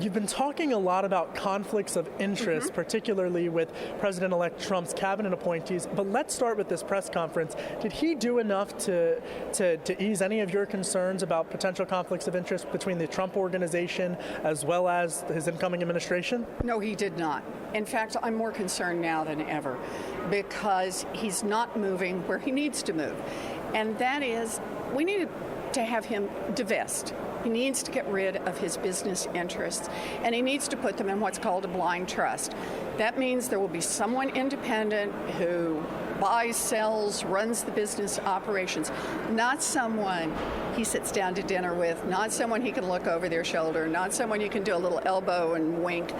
you've been talking a lot about conflicts of interest, particularly with President-elect Trump's cabinet appointees, but let's start with this press conference. Did he do enough to ease any of your concerns about potential conflicts of interest between the Trump organization as well as his incoming administration? No, he did not. In fact, I'm more concerned now than ever because he's not moving where he needs to move. And that is, we need to have him divest. He needs to get rid of his business interests, and he needs to put them in what's called a blind trust. That means there will be someone independent who buys, sells, runs the business operations, not someone he sits down to dinner with, not someone he can look over their shoulder, not someone you can do a little elbow and wink.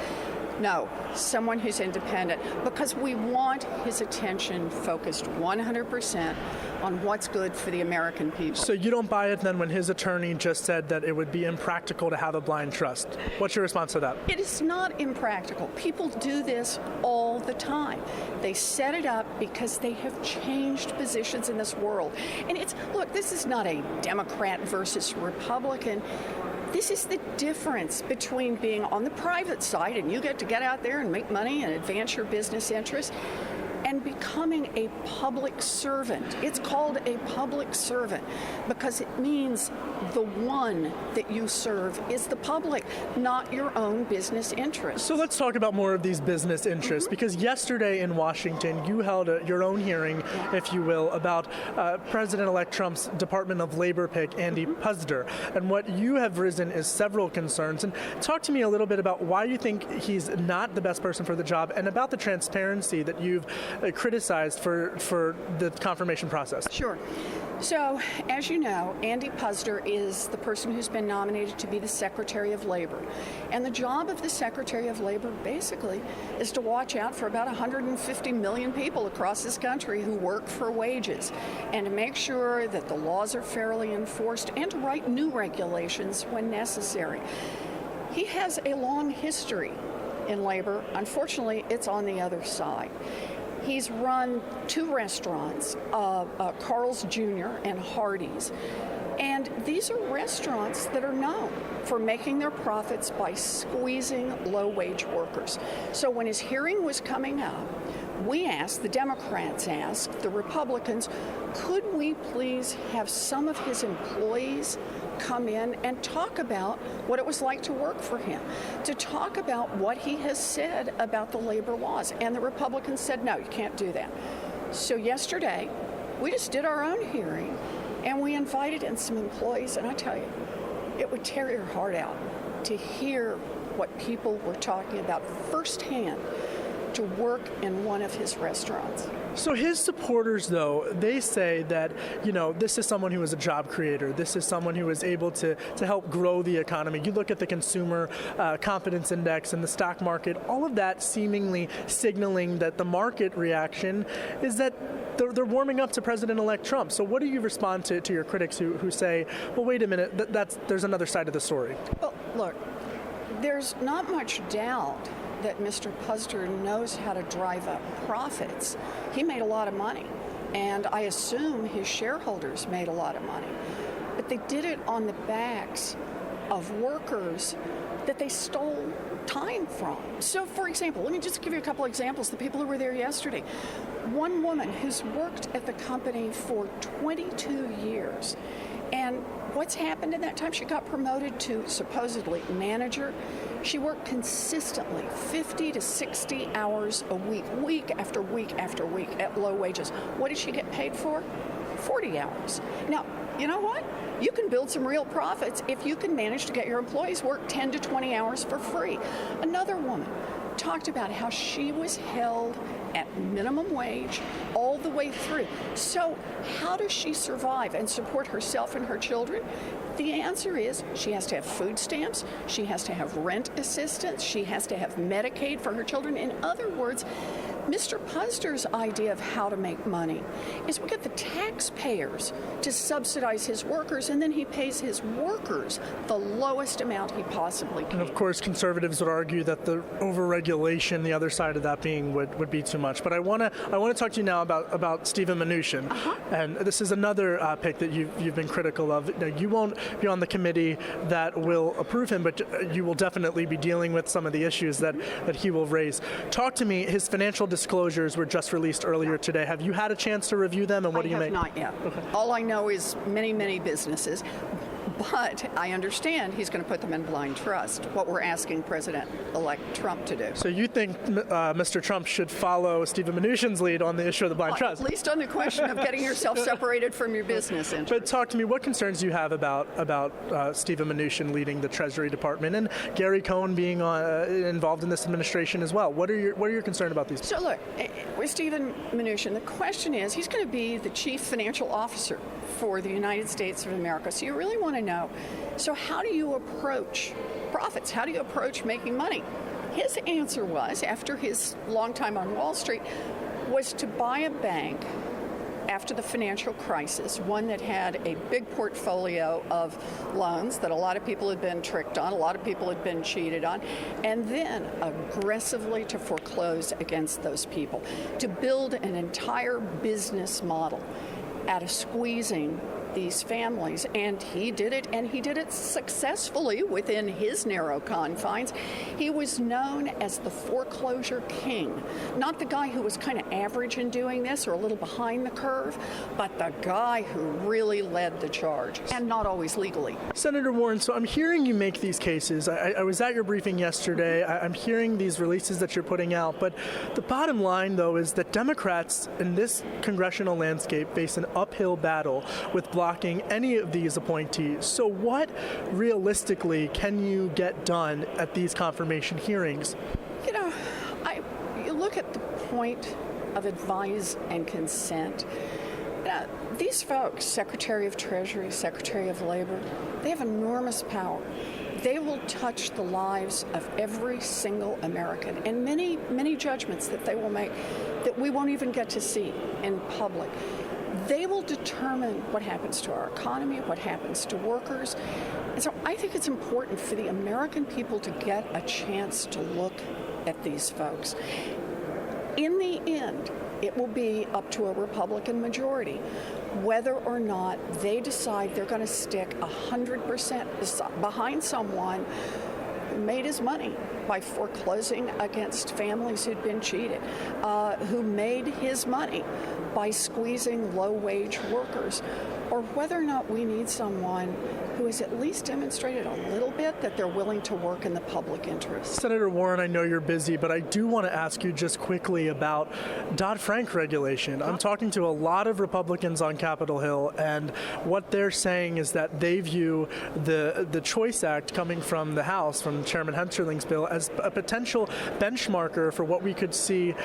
No, someone who's independent, because we want his attention focused 100% on what's good for the American people. So you don't buy it then when his attorney just said that it would be impractical to have a blind trust? What's your response to that? It is not impractical. People do this all the time. They set it up because they have changed positions in this world. And look, this is not a Democrat versus Republican. This is the difference between being on the private side, and you get to get out there and make money and advance your business interests, and becoming a public servant. It's called a public servant because it means the one that you serve is the public, not your own business interests. So let's talk about more of these business interests, because yesterday in Washington, you held your own hearing, if you will, about President-elect Trump's Department of Labor pick, Andy Puzder. And what you have risen is several concerns. And talk to me a little bit about why you think he's not the best person for the job, and about the transparency that you've criticized for the confirmation process. Sure. So, as you know, Andy Puzder is the person who's been nominated to be the Secretary of Labor. And the job of the Secretary of Labor, basically, is to watch out for about 150 million people across this country who work for wages, and to make sure that the laws are fairly enforced, and to write new regulations when necessary. He has a long history in labor. Unfortunately, it's on the other side. He's run two restaurants, Carl's Jr. and Hardee's. And these are restaurants that are known for making their profits by squeezing low-wage workers. So when his hearing was coming up, we asked, the Democrats asked, the Republicans, could we please have some of his employees come in and talk about what it was like to work for him, to talk about what he has said about the labor laws. And the Republicans said, no, you can't do that. So yesterday, we just did our own hearing, and we invited in some employees, and I tell you, it would tear your heart out to hear what people were talking about firsthand to work in one of his restaurants. So his supporters, though, they say that, this is someone who is a job creator. This is someone who is able to help grow the economy. You look at the consumer confidence index and the stock market, all of that seemingly signaling that the market reaction is that they're warming up to President-elect Trump. So what do you respond to your critics who say, well, wait a minute, there's another side of the story? Well, look, there's not much doubt that Mr. Puzder knows how to drive up profits. He made a lot of money, and I assume his shareholders made a lot of money. But they did it on the backs of workers that they stole time from. So, for example, let me just give you a couple examples. The people who were there yesterday. One woman who's worked at the company for 22 years. And what's happened in that time? She got promoted to supposedly manager. She worked consistently 50 to 60 hours a week, week after week after week at low wages. What did she get paid for? 40 hours. Now, you know what? You can build some real profits if you can manage to get your employees work 10 to 20 hours for free. Another woman talked about how she was held at minimum wage all the way through. So how does she survive and support herself and her children? The answer is she has to have food stamps, she has to have rent assistance, she has to have Medicaid for her children. In other words, Mr. Puzder's idea of how to make money is we get the taxpayers to subsidize his workers, and then he pays his workers the lowest amount he possibly can. And of course, conservatives would argue that the overregulation, the other side of that being, would be too much. But I want to talk to you now about Steven Mnuchin, and this is another pick that you've been critical of. Now, you won't be on the committee that will approve him, but you will definitely be dealing with some of the issues that he will raise. Talk to me. His financial disclosures were just released earlier today. Have you had a chance to review them, and what do you make? I have not yet. Okay. All I know is many businesses. But I understand he's going to put them in blind trust, what we're asking President-elect Trump to do. So you think Mr. Trump should follow Steven Mnuchin's lead on the issue of the blind trust? At least on the question of getting yourself separated from your business interests. But talk to me, what concerns you have about Steven Mnuchin leading the Treasury Department and Gary Cohn being involved in this administration as well? What are your concerns about these? So look, with Steven Mnuchin, the question is, he's going to be the chief financial officer for the United States of America. So you really want to know, so how do you approach profits? How do you approach making money? His answer was, after his long time on Wall Street, was to buy a bank after the financial crisis, one that had a big portfolio of loans that a lot of people had been tricked on, a lot of people had been cheated on, and then aggressively to foreclose against those people, to build an entire business model out of squeezing these families. And he did it successfully within his narrow confines. He was known as the foreclosure king, not the guy who was kind of average in doing this or a little behind the curve, but the guy who really led the charge, and not always legally. Senator Warren, so I'm hearing you make these cases. I was at your briefing yesterday. I'm hearing these releases that you're putting out, but the bottom line, though, is that Democrats in this congressional landscape face an uphill battle with blocking any of these appointees. So what realistically can you get done at these confirmation hearings? You know, you look at the point of advise and consent. These folks, Secretary of Treasury, Secretary of Labor, they have enormous power. They will touch the lives of every single American, and many judgments that they will make that we won't even get to see in public. They will determine what happens to our economy, what happens to workers. And so I think it's important for the American people to get a chance to look at these folks. In the end, it will be up to a Republican majority whether or not they decide they're going to stick 100% behind someone who made his money by foreclosing against families who'd been cheated, who made his money by squeezing low-wage workers, or whether or not we need someone who has at least demonstrated a little bit that they're willing to work in the public interest. Senator Warren, I know you're busy, but I do want to ask you just quickly about Dodd-Frank regulation. I'm talking to a lot of Republicans on Capitol Hill, and what they're saying is that they view the Choice Act coming from the House, from Chairman Hensarling's bill, as a potential benchmarker for what we could see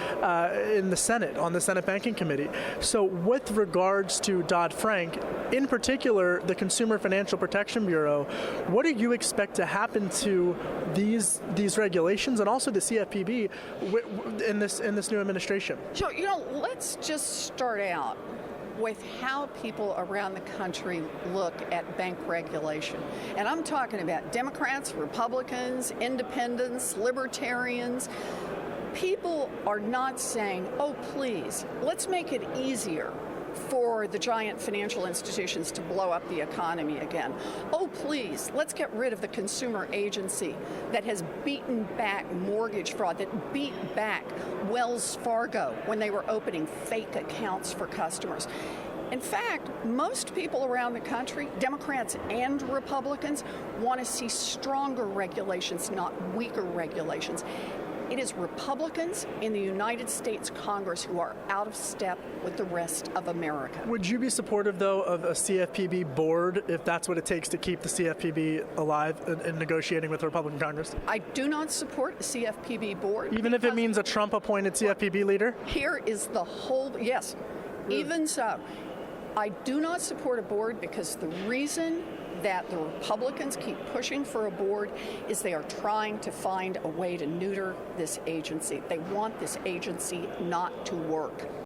in the Senate, on the Senate Banking Committee. So with regards to Dodd-Frank, in particular, the Consumer Financial Protection Bureau, what do you expect to happen to these regulations and also the CFPB in this new administration? So, let's just start out with how people around the country look at bank regulation. And I'm talking about Democrats, Republicans, independents, libertarians. People are not saying, oh, please, let's make it easier for the giant financial institutions to blow up the economy again. Oh, please, let's get rid of the consumer agency that has beaten back mortgage fraud, that beat back Wells Fargo when they were opening fake accounts for customers. In fact, most people around the country, Democrats and Republicans, want to see stronger regulations, not weaker regulations. It is Republicans in the United States Congress who are out of step with the rest of America. Would you be supportive, though, of a CFPB board if that's what it takes to keep the CFPB alive in negotiating with the Republican Congress? I do not support a CFPB board. Even if it means a Trump-appointed CFPB leader? Here is the whole, yes, really? Even so. I do not support a board because the reason that the Republicans keep pushing for a board is they are trying to find a way to neuter this agency. They want this agency not to work.